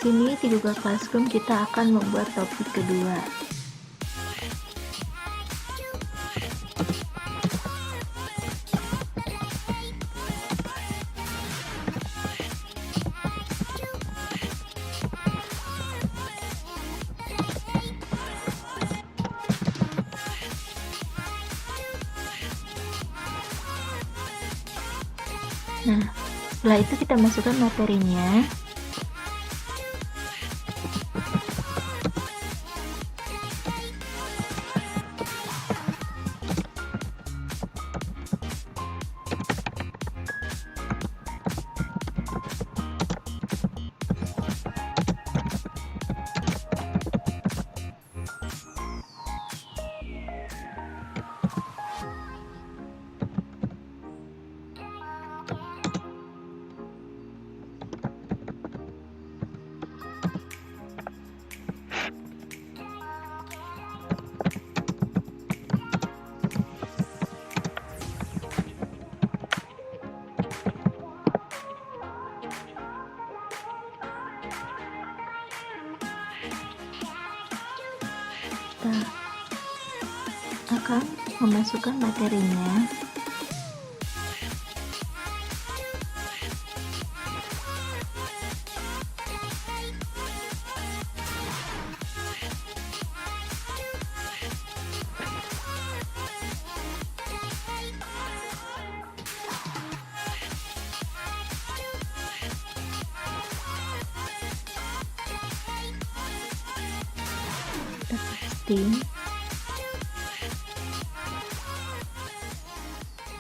sini di Google Classroom kita akan membuat topik kedua. Nah, setelah itu kita masukkan materinya. Kita akan memasukkan materinya.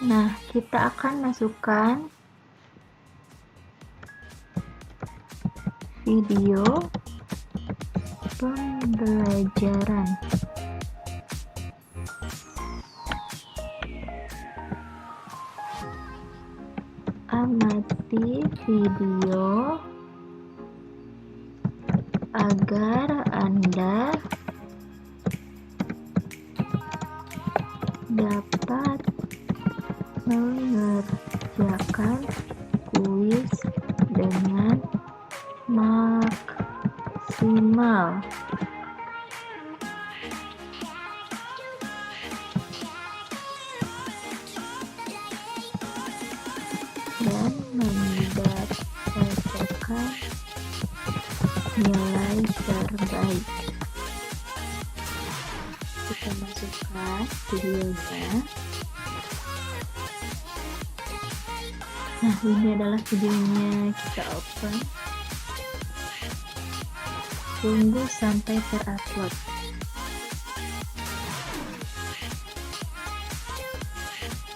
Nah, kita akan masukkan video pembelajaran. Amati video agar Anda dapat mengerjakan kuis dengan maksimal. Dan mendapatkan nilai terbaik. Kita masukkan videonya. Nah, ini adalah videonya. Kita open. Tunggu sampai terupload.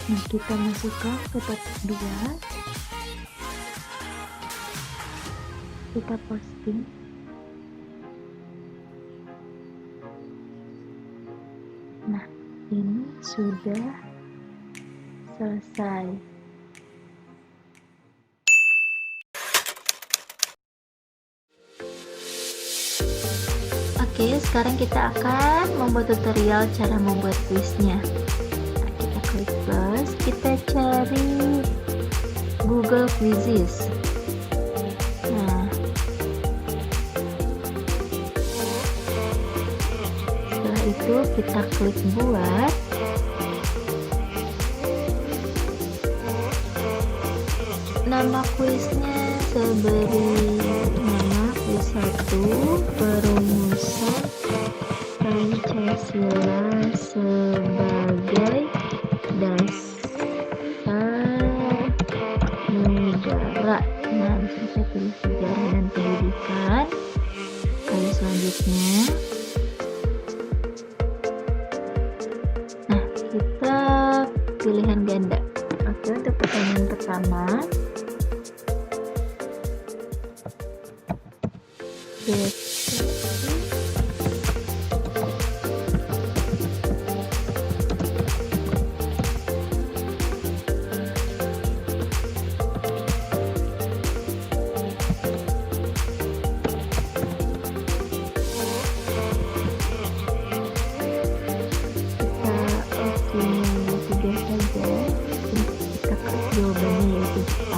Nah, kita masukkan ke topik 2. Kita posting. Nah, ini sudah selesai. Oke, sekarang kita akan membuat tutorial cara membuat kuisnya. Nah, kita klik plus, kita cari Google Quizzes. Nah, setelah itu kita klik buat. Nama kuisnya seberi nama kuis 1, perumusan Pancasila sebagai dasar negara. Nah, bisa saya pilih sejarah dan pendidikan. Lalu selanjutnya, nah, kita pilihan ganda. Oke, untuk pertanyaan pertama, jawabannya yaitu A.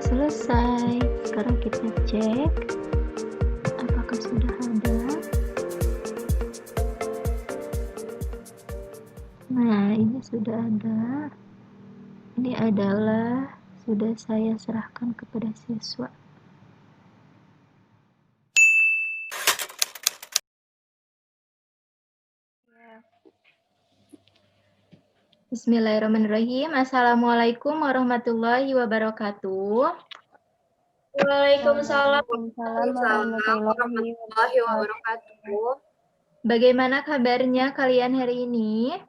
Selesai. Sekarang kita cek apakah sudah ada. Nah, ini sudah ada. Ini adalah sudah saya serahkan kepada siswa. Bismillahirrahmanirrahim. Assalamualaikum warahmatullahi wabarakatuh. Waalaikumsalam warahmatullahi wabarakatuh. Bagaimana kabarnya kalian hari ini?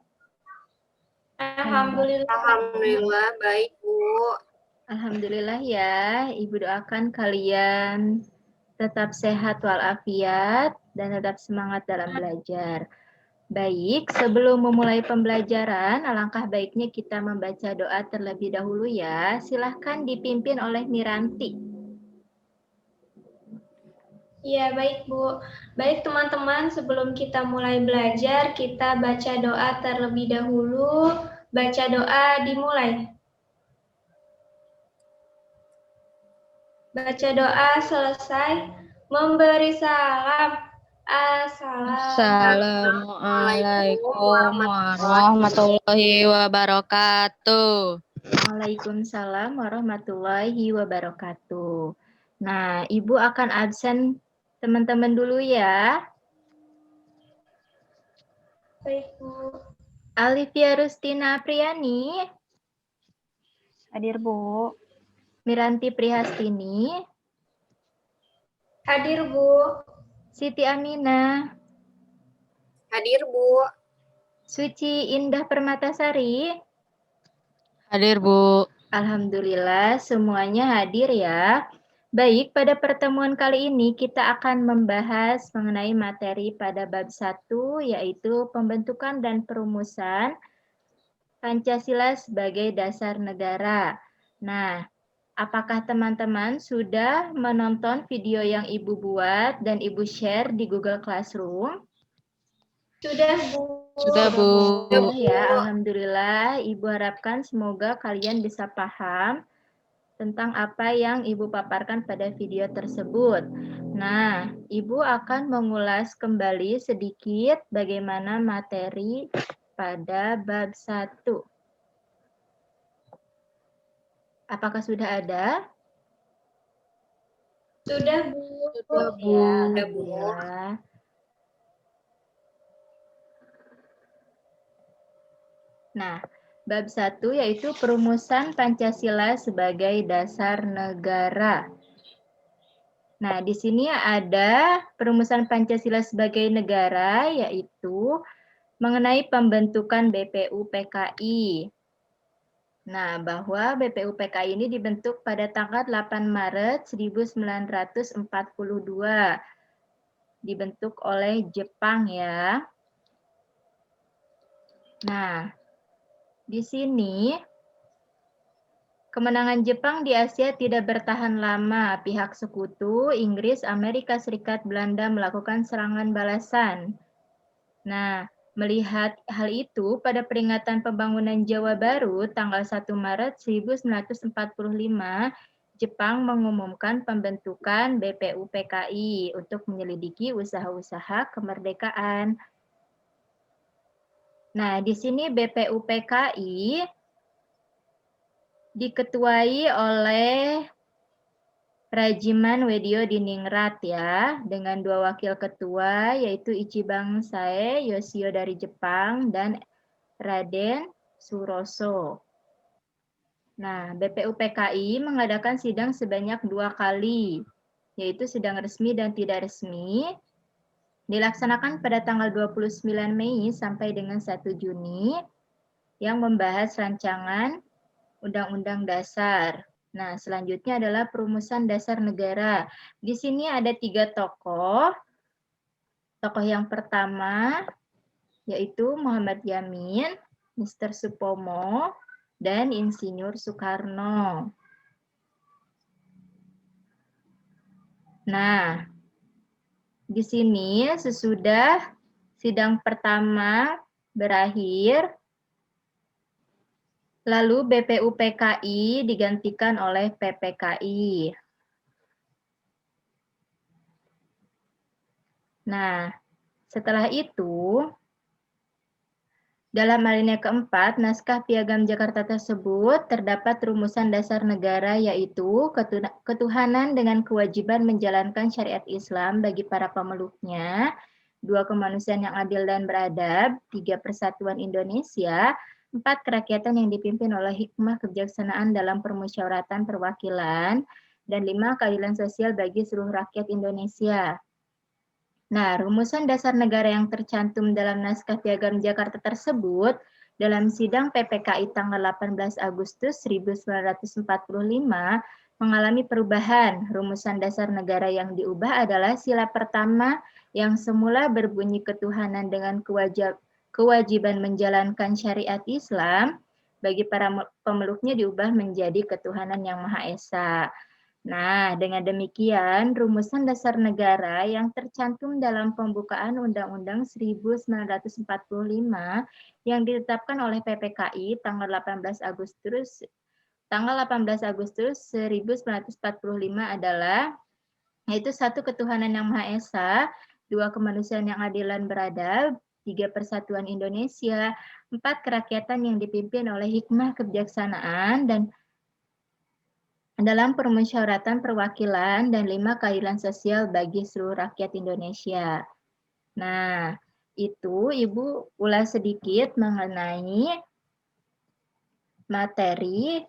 Alhamdulillah baik, Bu. Alhamdulillah ya. Ibu doakan kalian tetap sehat walafiat dan tetap semangat dalam belajar. Baik, sebelum memulai pembelajaran, alangkah baiknya kita membaca doa terlebih dahulu ya. Silahkan dipimpin oleh Miranti. Ya, baik Bu. Baik teman-teman, sebelum kita mulai belajar, kita baca doa terlebih dahulu. Baca doa dimulai. Baca doa selesai, memberi salam. Assalamualaikum warahmatullahi wabarakatuh. Waalaikumsalam warahmatullahi wabarakatuh. Nah, Ibu akan absen teman-teman dulu ya. Baik Bu. Alivia Rustina Priani. Hadir, Bu. Miranti Prihastini. Hadir Bu. Siti Aminah. Hadir, Bu. Suci Indah Permatasari. Hadir, Bu. Alhamdulillah semuanya hadir ya. Baik, pada pertemuan kali ini kita akan membahas mengenai materi pada bab 1 yaitu pembentukan dan perumusan Pancasila sebagai dasar negara. Nah, apakah teman-teman sudah menonton video yang Ibu buat dan Ibu share di Google Classroom? Sudah Bu. Sudah, Bu. Ya, alhamdulillah. Ibu harapkan semoga kalian bisa paham tentang apa yang Ibu paparkan pada video tersebut. Nah, Ibu akan mengulas kembali sedikit bagaimana materi pada bab 1. Apakah sudah ada? Sudah Bu. Sudah, Bu. Ya, alhamdulillah. Nah, bab 1 yaitu perumusan Pancasila sebagai dasar negara. Nah, di sini ada perumusan Pancasila sebagai negara yaitu mengenai pembentukan BPUPKI. Nah, bahwa BPUPKI ini dibentuk pada tanggal 8 Maret 1942. Dibentuk oleh Jepang ya. Nah, di sini kemenangan Jepang di Asia tidak bertahan lama. Pihak sekutu, Inggris, Amerika Serikat, Belanda melakukan serangan balasan. Nah, melihat hal itu, pada peringatan pembangunan Jawa Baru tanggal 1 Maret 1945, Jepang mengumumkan pembentukan BPUPKI untuk menyelidiki usaha-usaha kemerdekaan. Nah, di sini BPUPKI diketuai oleh Rajiman Weddio Diningrat ya, dengan 2 wakil ketua yaitu Ichibang Sae Yoshio dari Jepang dan Raden Suroso. Nah, BPUPKI mengadakan sidang sebanyak 2 kali, yaitu sidang resmi dan tidak resmi, dilaksanakan pada tanggal 29 Mei sampai dengan 1 Juni, yang membahas rancangan Undang-Undang Dasar. Nah, selanjutnya adalah perumusan dasar negara. Di sini ada 3 tokoh. Tokoh yang pertama yaitu Muhammad Yamin, Mr. Supomo, dan Insinyur Soekarno. Nah, di sini sesudah sidang pertama berakhir, Lalu BPUPKI digantikan oleh PPKI. Nah, setelah itu, dalam alinea keempat, naskah Piagam Jakarta tersebut terdapat rumusan dasar negara yaitu ketuhanan dengan kewajiban menjalankan syariat Islam bagi para pemeluknya, 2 kemanusiaan yang adil dan beradab, 3 persatuan Indonesia, 4 kerakyatan yang dipimpin oleh hikmah kebijaksanaan dalam permusyawaratan perwakilan, dan 5 keadilan sosial bagi seluruh rakyat Indonesia. Nah, rumusan dasar negara yang tercantum dalam naskah Piagam Jakarta tersebut dalam sidang PPKI tanggal 18 Agustus 1945 mengalami perubahan. Rumusan dasar negara yang diubah adalah sila pertama yang semula berbunyi ketuhanan dengan kewajiban menjalankan syariat Islam bagi para pemeluknya diubah menjadi ketuhanan yang Maha Esa. Nah, dengan demikian, rumusan dasar negara yang tercantum dalam pembukaan Undang-Undang 1945 yang ditetapkan oleh PPKI tanggal 18 Agustus 1945 adalah yaitu 1 ketuhanan yang Maha Esa, 2 kemanusiaan yang adil dan beradab, 3 persatuan Indonesia, 4 kerakyatan yang dipimpin oleh hikmah kebijaksanaan dan dalam permusyawaratan perwakilan dan 5 keadilan sosial bagi seluruh rakyat Indonesia. Nah, itu Ibu ulas sedikit mengenai materi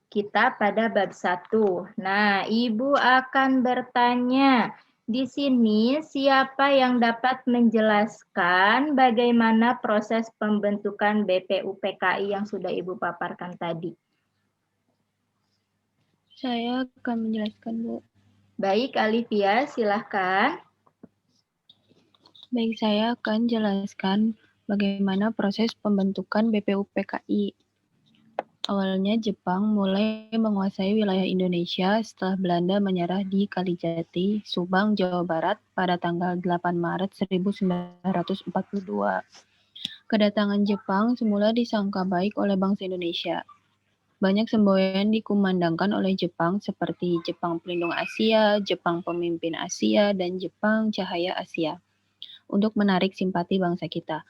kita pada bab 1. Nah, Ibu akan bertanya, di sini siapa yang dapat menjelaskan bagaimana proses pembentukan BPUPKI yang sudah Ibu paparkan tadi? Saya akan menjelaskan, Bu. Baik, Alivia, silahkan. Baik, saya akan jelaskan bagaimana proses pembentukan BPUPKI. Awalnya Jepang mulai menguasai wilayah Indonesia setelah Belanda menyerah di Kalijati, Subang, Jawa Barat pada tanggal 8 Maret 1942. Kedatangan Jepang semula disangka baik oleh bangsa Indonesia. Banyak semboyan dikumandangkan oleh Jepang seperti Jepang Pelindung Asia, Jepang Pemimpin Asia, dan Jepang Cahaya Asia untuk menarik simpati bangsa kita.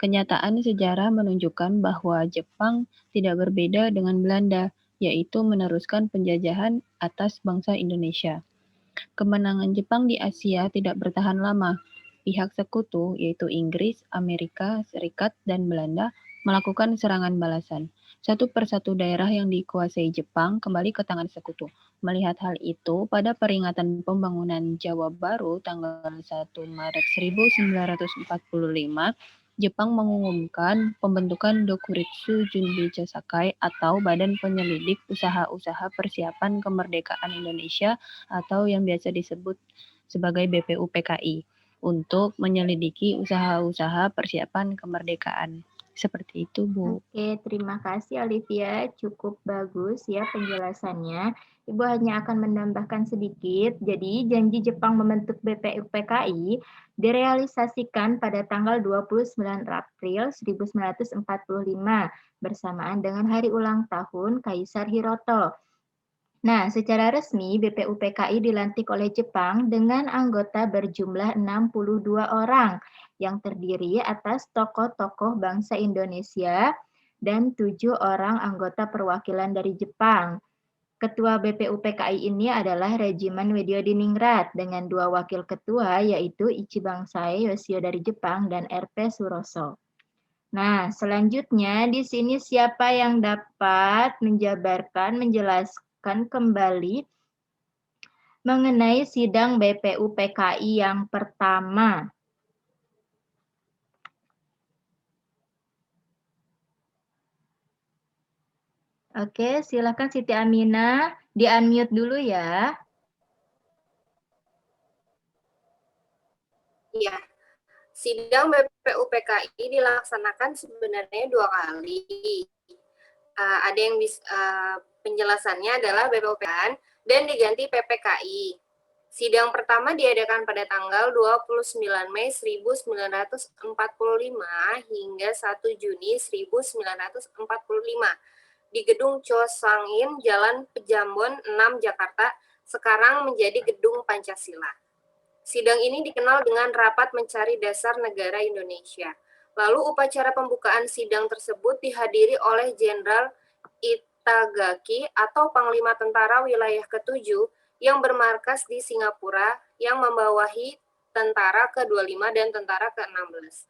Kenyataan sejarah menunjukkan bahwa Jepang tidak berbeda dengan Belanda, yaitu meneruskan penjajahan atas bangsa Indonesia. Kemenangan Jepang di Asia tidak bertahan lama. Pihak sekutu, yaitu Inggris, Amerika Serikat, dan Belanda, melakukan serangan balasan. Satu persatu daerah yang dikuasai Jepang kembali ke tangan sekutu. Melihat hal itu, pada peringatan pembangunan Jawa Baru tanggal 1 Maret 1945, Jepang mengumumkan pembentukan Dokuritsu Junbicho Sakai atau Badan Penyelidik Usaha-Usaha Persiapan Kemerdekaan Indonesia atau yang biasa disebut sebagai BPUPKI untuk menyelidiki usaha-usaha persiapan kemerdekaan. Seperti itu, Bu. Oke, terima kasih Olivia. Cukup bagus ya penjelasannya. Ibu hanya akan menambahkan sedikit. Jadi, janji Jepang membentuk BPUPKI direalisasikan pada tanggal 29 April 1945 bersamaan dengan hari ulang tahun Kaisar Hiroto. Nah, secara resmi BPUPKI dilantik oleh Jepang dengan anggota berjumlah 62 orang yang terdiri atas tokoh-tokoh bangsa Indonesia dan 7 orang anggota perwakilan dari Jepang. Ketua BPUPKI ini adalah Regimen Widyodiningrat dengan 2 wakil ketua yaitu Ichi Bangsai Yoshio dari Jepang dan RP Suroso. Nah, selanjutnya di sini siapa yang dapat menjelaskan kembali mengenai sidang BPUPKI yang pertama? Oke, silakan Siti Aminah, di-unmute dulu ya. Iya, sidang BPUPKI dilaksanakan sebenarnya 2 kali. Ada yang penjelasannya adalah BPUPKI dan diganti PPKI. Sidang pertama diadakan pada tanggal 29 Mei 1945 hingga 1 Juni 1945 di Gedung Cho Sang In, Jalan Pejambon 6, Jakarta, sekarang menjadi Gedung Pancasila. Sidang ini dikenal dengan Rapat Mencari Dasar Negara Indonesia. Lalu upacara pembukaan sidang tersebut dihadiri oleh Jenderal Itagaki atau Panglima Tentara Wilayah ke-7 yang bermarkas di Singapura yang membawahi Tentara ke-25 dan Tentara ke-16.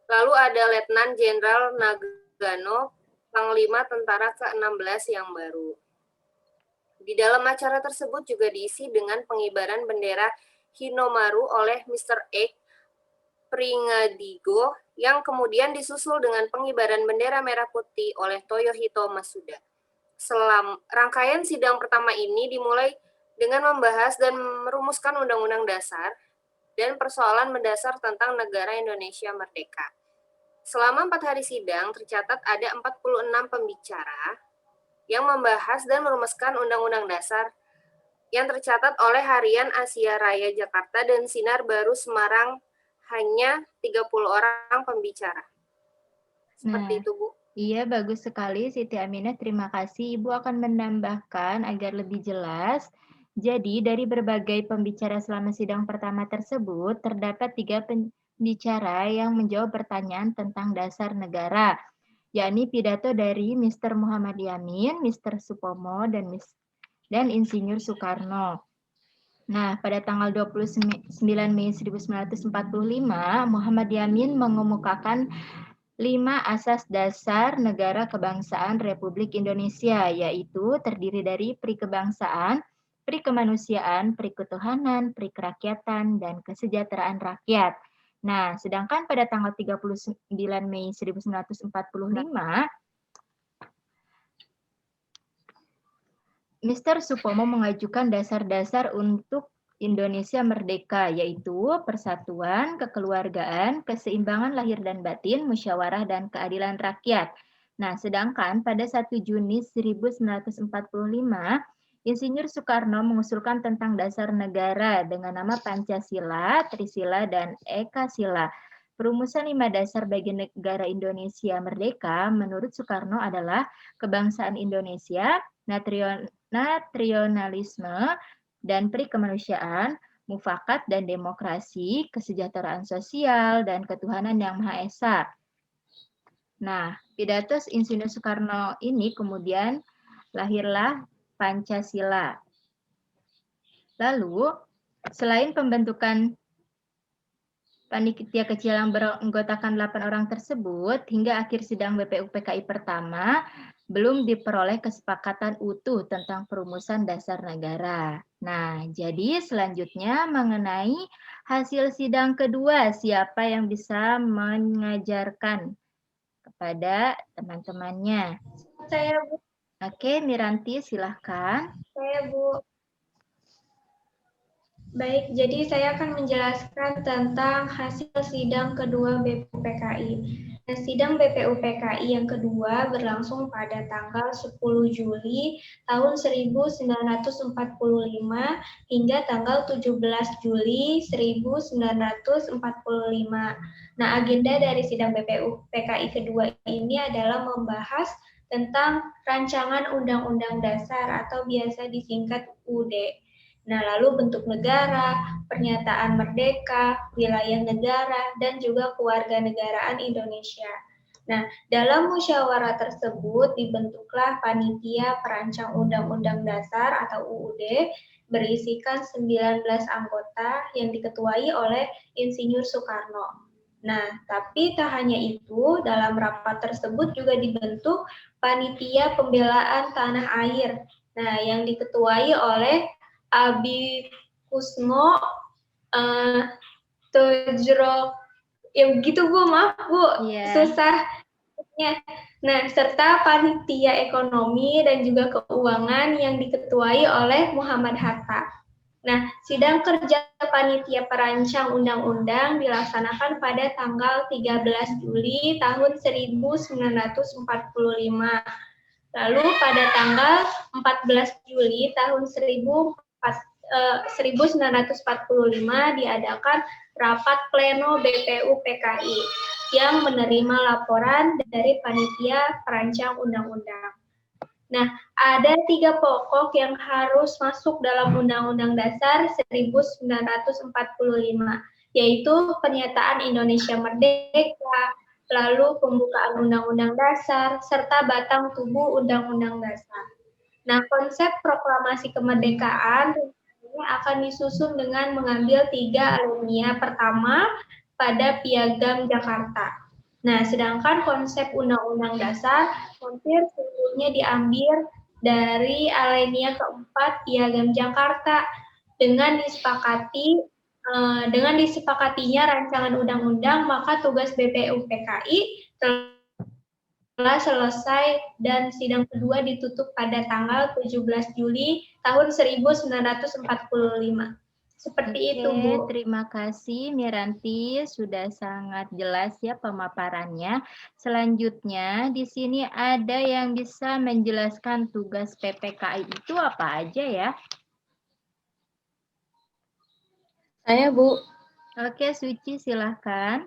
Lalu ada Letnan Jenderal Nagano, Panglima Tentara ke-16 yang baru. Di dalam acara tersebut juga diisi dengan pengibaran bendera Hinomaru oleh Mr. Ek Pringadigo yang kemudian disusul dengan pengibaran bendera merah putih oleh Toyohito Masuda. Rangkaian sidang pertama ini dimulai dengan membahas dan merumuskan Undang-Undang Dasar dan persoalan mendasar tentang negara Indonesia merdeka. Selama 4 hari sidang, tercatat ada 46 pembicara yang membahas dan merumuskan Undang-Undang Dasar yang tercatat oleh Harian Asia Raya Jakarta dan Sinar Baru Semarang hanya 30 orang pembicara. Seperti itu, Bu. Iya, bagus sekali Siti Aminah. Terima kasih. Ibu akan menambahkan agar lebih jelas. Jadi, dari berbagai pembicara selama sidang pertama tersebut, terdapat 3 pembicara yang menjawab pertanyaan tentang dasar negara, yakni pidato dari Mr. Muhammad Yamin, Mr. Supomo, dan Insinyur Soekarno. Nah, pada tanggal 29 Mei 1945, Muhammad Yamin mengemukakan 5 asas dasar negara kebangsaan Republik Indonesia, yaitu terdiri dari perikebangsaan, perikemanusiaan, periketuhanan, perikerakyatan, dan kesejahteraan rakyat. Nah, sedangkan pada tanggal 39 Mei 1945, Mr. Supomo mengajukan dasar-dasar untuk Indonesia merdeka, yaitu persatuan, kekeluargaan, keseimbangan lahir dan batin, musyawarah, dan keadilan rakyat. Nah, sedangkan pada 1 Juni 1945, Insinyur Soekarno mengusulkan tentang dasar negara dengan nama Pancasila, Trisila, dan Ekasila. Perumusan 5 dasar bagi negara Indonesia merdeka menurut Soekarno adalah kebangsaan Indonesia, nasionalisme, dan perikemanusiaan, mufakat dan demokrasi, kesejahteraan sosial, dan ketuhanan yang Maha Esa. Nah, pidato Insinyur Soekarno ini kemudian lahirlah Pancasila. Lalu, selain pembentukan panitia kecil yang beranggotakan 8 orang tersebut, hingga akhir sidang BPUPKI pertama, belum diperoleh kesepakatan utuh tentang perumusan dasar negara. Nah, jadi selanjutnya mengenai hasil sidang kedua, siapa yang bisa mengajarkan kepada teman-temannya? Saya, Bu. Oke, Miranti, silahkan. Saya, Bu. Baik, jadi saya akan menjelaskan tentang hasil sidang kedua BPUPKI. Nah, sidang BPUPKI yang kedua berlangsung pada tanggal 10 Juli tahun 1945 hingga tanggal 17 Juli 1945. Nah, agenda dari sidang BPUPKI kedua ini adalah membahas tentang rancangan Undang-Undang Dasar atau biasa disingkat UUD. Nah, lalu bentuk negara, pernyataan merdeka, wilayah negara, dan juga kewarganegaraan Indonesia. Nah, dalam musyawarah tersebut dibentuklah panitia perancang Undang-Undang Dasar atau UUD berisikan 19 anggota yang diketuai oleh Insinyur Soekarno. Nah, tapi tak hanya itu, dalam rapat tersebut juga dibentuk panitia pembelaan tanah air. Nah, yang diketuai oleh Abi Kusmo Tojro, ya begitu Bu, maaf Bu, susah. Nah, serta panitia ekonomi dan juga keuangan yang diketuai oleh Muhammad Hatta. Nah, sidang kerja panitia perancang undang-undang dilaksanakan pada tanggal 13 Juli tahun 1945. Lalu pada tanggal 14 Juli tahun 1945 diadakan rapat pleno BPU PKI yang menerima laporan dari panitia perancang undang-undang. Nah, ada 3 pokok yang harus masuk dalam Undang-Undang Dasar 1945, yaitu pernyataan Indonesia Merdeka, lalu pembukaan Undang-Undang Dasar, serta batang tubuh Undang-Undang Dasar. Nah, konsep proklamasi kemerdekaan ini akan disusun dengan mengambil 3 alinea pertama pada Piagam Jakarta. Nah, sedangkan konsep Undang-Undang Dasar hampir seluruhnya diambil dari alinea keempat Piagam Jakarta dengan disepakatinya rancangan undang-undang, maka tugas BPU PKI telah selesai dan sidang kedua ditutup pada tanggal 17 Juli tahun 1945. Seperti itu, Bu. Terima kasih Miranti, sudah sangat jelas ya pemaparannya. Selanjutnya di sini ada yang bisa menjelaskan tugas PPKI itu apa aja ya? Saya, Bu. Oke, Suci silahkan.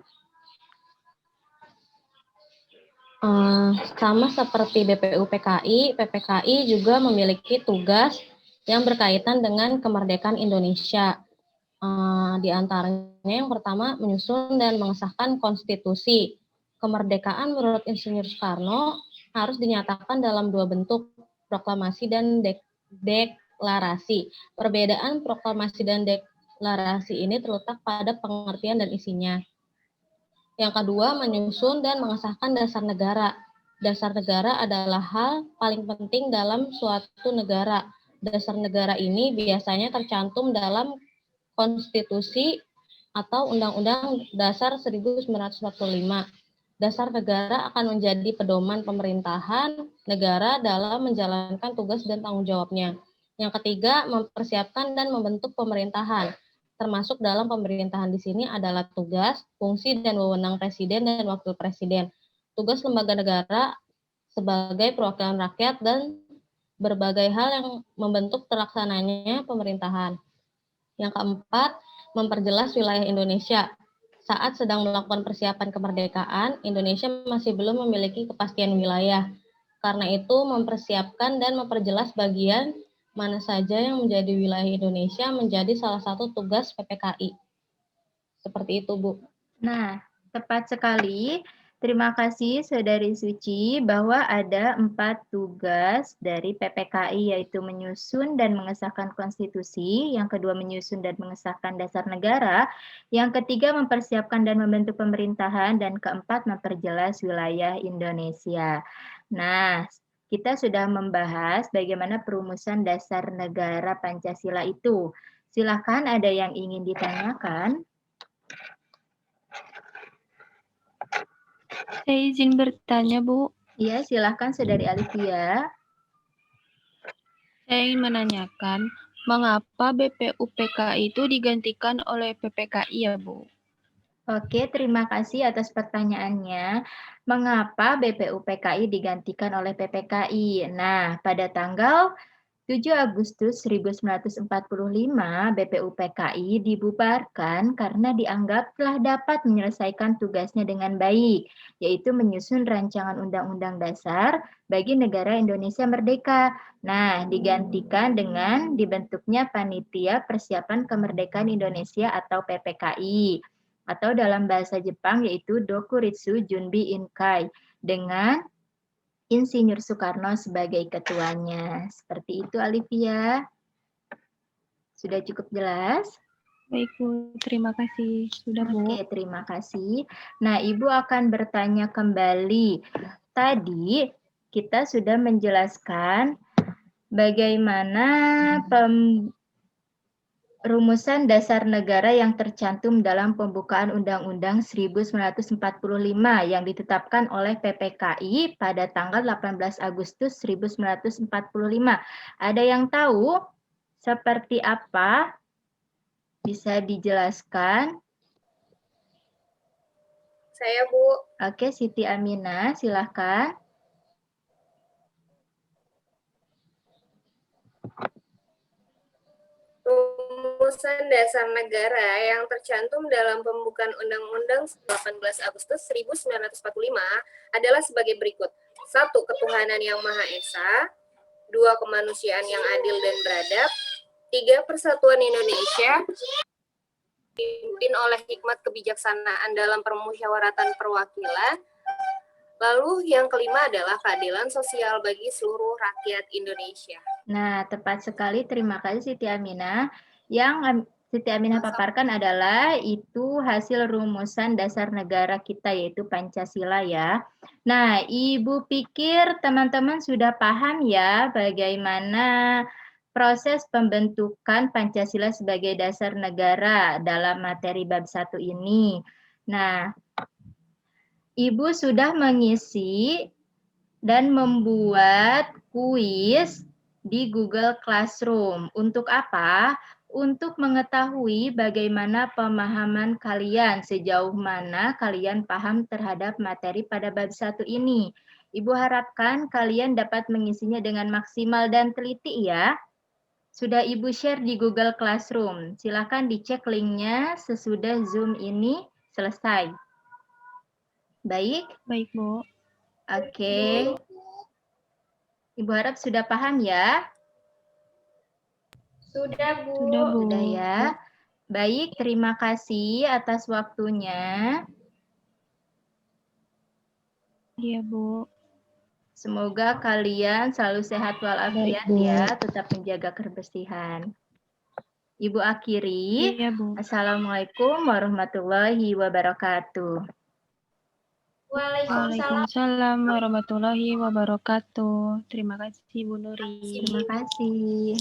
Sama seperti BPU PKI, PPKI juga memiliki tugas yang berkaitan dengan kemerdekaan Indonesia. Di antaranya yang pertama menyusun dan mengesahkan konstitusi. Kemerdekaan menurut Insinyur Soekarno harus dinyatakan dalam 2 bentuk, proklamasi dan deklarasi. Perbedaan proklamasi dan deklarasi ini terletak pada pengertian dan isinya. Yang kedua, menyusun dan mengesahkan dasar negara. Dasar negara adalah hal paling penting dalam suatu negara. Dasar negara ini biasanya tercantum dalam konstitusi atau Undang-Undang Dasar 1945. Dasar negara akan menjadi pedoman pemerintahan negara dalam menjalankan tugas dan tanggung jawabnya. Yang ketiga, mempersiapkan dan membentuk pemerintahan. Termasuk dalam pemerintahan di sini adalah tugas, fungsi, dan wewenang presiden dan wakil presiden. Tugas lembaga negara sebagai perwakilan rakyat dan berbagai hal yang membentuk terlaksananya pemerintahan. Yang keempat, memperjelas wilayah Indonesia. Saat sedang melakukan persiapan kemerdekaan, Indonesia masih belum memiliki kepastian wilayah. Karena itu, mempersiapkan dan memperjelas bagian mana saja yang menjadi wilayah Indonesia menjadi salah satu tugas PPKI. Seperti itu, Bu. Nah, tepat sekali. Terima kasih Saudari Suci bahwa ada 4 tugas dari PPKI, yaitu menyusun dan mengesahkan konstitusi, yang kedua menyusun dan mengesahkan dasar negara, yang ketiga mempersiapkan dan membentuk pemerintahan, dan keempat memperjelas wilayah Indonesia. Nah, kita sudah membahas bagaimana perumusan dasar negara Pancasila itu. Silakan, ada yang ingin ditanyakan? Saya izin bertanya, Bu. Iya, silakan Saudari Alivia. Saya ingin menanyakan, mengapa BPU PKI itu digantikan oleh PPKI ya, Bu? Oke, terima kasih atas pertanyaannya. Mengapa BPU PKI digantikan oleh PPKI? Nah, pada tanggal 7 Agustus 1945, BPU PKI dibubarkan karena dianggap telah dapat menyelesaikan tugasnya dengan baik, yaitu menyusun rancangan Undang-Undang Dasar bagi negara Indonesia merdeka. Nah, digantikan dengan dibentuknya Panitia Persiapan Kemerdekaan Indonesia atau PPKI. Atau dalam bahasa Jepang yaitu Dokuritsu Junbi Inkai, dengan Insinyur Soekarno sebagai ketuanya. Seperti itu, Alivia. Sudah cukup jelas? Baik, Bu. Terima kasih. Sudah, Bu. Oke, terima kasih. Nah, Ibu akan bertanya kembali. Tadi kita sudah menjelaskan bagaimana rumusan dasar negara yang tercantum dalam pembukaan Undang-Undang 1945 yang ditetapkan oleh PPKI pada tanggal 18 Agustus 1945. Ada yang tahu seperti apa? Bisa dijelaskan? Saya, Bu. Oke, Siti Aminah, silahkan. Rumusan dasar negara yang tercantum dalam pembukaan Undang-Undang 18 Agustus 1945 adalah sebagai berikut. 1. Ketuhanan yang Maha Esa. 2. Kemanusiaan yang adil dan beradab. 3. Persatuan Indonesia dipimpin oleh hikmat kebijaksanaan dalam permusyawaratan perwakilan. Lalu yang kelima adalah keadilan sosial bagi seluruh rakyat Indonesia. Nah, tepat sekali. Terima kasih Siti Aminah. Yang Siti Aminah paparkan adalah itu hasil rumusan dasar negara kita, yaitu Pancasila ya. Nah, Ibu pikir teman-teman sudah paham ya bagaimana proses pembentukan Pancasila sebagai dasar negara dalam materi bab 1 ini. Nah, Ibu sudah mengisi dan membuat kuis di Google Classroom. Untuk apa? Untuk mengetahui bagaimana pemahaman kalian, sejauh mana kalian paham terhadap materi pada bab 1 ini. Ibu harapkan kalian dapat mengisinya dengan maksimal dan teliti ya. Sudah Ibu share di Google Classroom. Silakan dicek linknya sesudah Zoom ini selesai. Baik? Baik, Bu. Oke. Ibu harap sudah paham ya? Sudah, Bu. Sudah, Bu. Sudah ya. Baik, terima kasih atas waktunya. Iya, Bu. Semoga kalian selalu sehat walafiat Baik, Bu. ya, tetap menjaga kebersihan. Ibu akhiri. Iya, Bu. Assalamualaikum warahmatullahi wabarakatuh. Waalaikumsalam. Waalaikumsalam warahmatullahi wabarakatuh. Terima kasih, Bu Nuri. Terima kasih.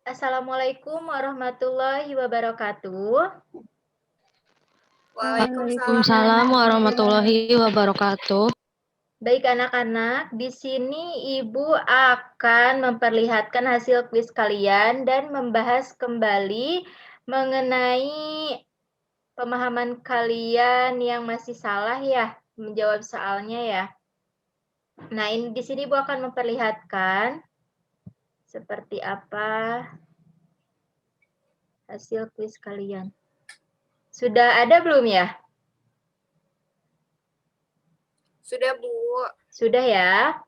Assalamualaikum warahmatullahi wabarakatuh. Waalaikumsalam warahmatullahi wabarakatuh. Baik anak-anak, di sini Ibu akan memperlihatkan hasil kuis kalian dan membahas kembali mengenai pemahaman kalian yang masih salah ya, menjawab soalnya ya. Nah, ini di sini Ibu akan memperlihatkan seperti apa hasil kuis kalian. Sudah ada belum ya? Sudah, Bu. Sudah ya.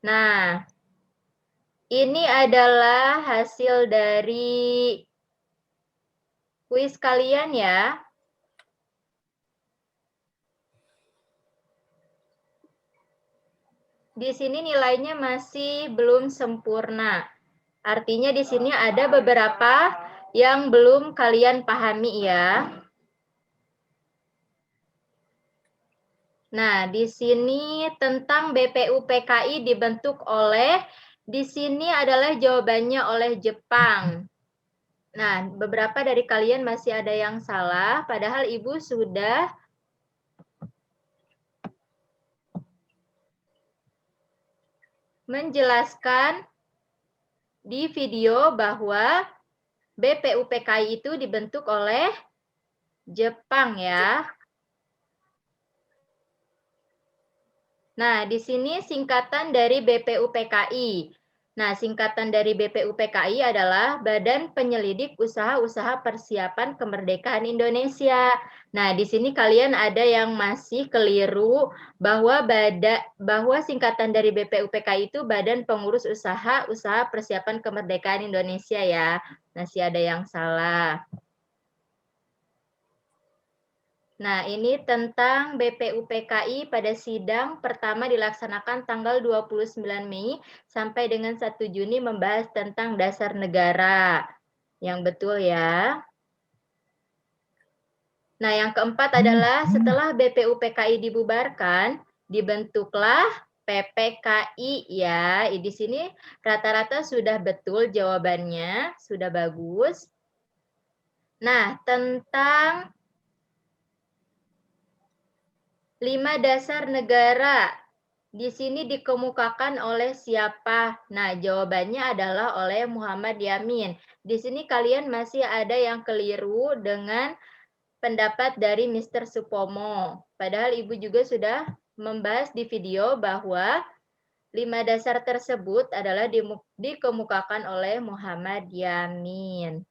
Nah, ini adalah hasil dari kuis kalian ya. Di sini nilainya masih belum sempurna. Artinya di sini ada beberapa yang belum kalian pahami ya. Nah, di sini tentang BPUPKI dibentuk oleh, di sini adalah jawabannya oleh Jepang. Nah, beberapa dari kalian masih ada yang salah, padahal Ibu sudah menjelaskan di video bahwa BPUPKI itu dibentuk oleh Jepang ya. Nah, di sini singkatan dari BPUPKI. Nah, singkatan dari BPUPKI adalah Badan Penyelidik Usaha-Usaha Persiapan Kemerdekaan Indonesia. Nah, di sini kalian ada yang masih keliru bahwa singkatan dari BPUPKI itu Badan Pengurus Usaha-Usaha Persiapan Kemerdekaan Indonesia ya. Masih ada yang salah. Nah, ini tentang BPUPKI pada sidang pertama dilaksanakan tanggal 29 Mei sampai dengan 1 Juni membahas tentang dasar negara. Yang betul ya. Nah, yang keempat adalah setelah BPUPKI dibubarkan, dibentuklah PPKI ya. Di sini rata-rata sudah betul jawabannya, sudah bagus. Nah, tentang 5 dasar negara di sini dikemukakan oleh siapa? Nah, jawabannya adalah oleh Muhammad Yamin. Di sini kalian masih ada yang keliru dengan pendapat dari Mr. Supomo. Padahal Ibu juga sudah membahas di video bahwa 5 dasar tersebut adalah dikemukakan oleh Muhammad Yamin.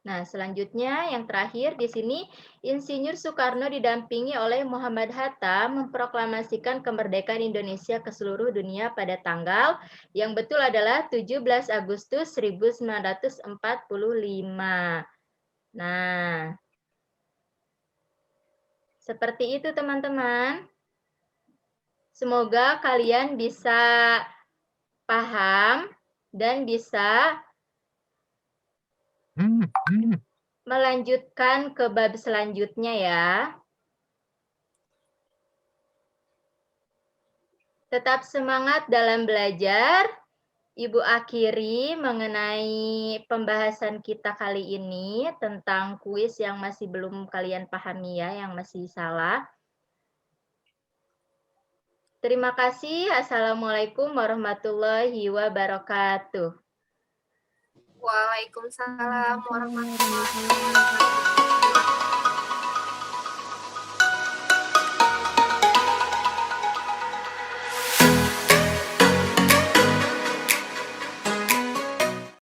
Nah, selanjutnya yang terakhir di sini, Insinyur Soekarno didampingi oleh Muhammad Hatta memproklamasikan kemerdekaan Indonesia ke seluruh dunia pada tanggal yang betul adalah 17 Agustus 1945. Nah, seperti itu teman-teman. Semoga kalian bisa paham dan bisa melanjutkan ke bab selanjutnya ya. Tetap semangat dalam belajar. Ibu akhiri mengenai pembahasan kita kali ini tentang kuis yang masih belum kalian pahami ya, yang masih salah. Terima kasih. Assalamualaikum warahmatullahi wabarakatuh. Waalaikumsalam warahmatullahi wabarakatuh.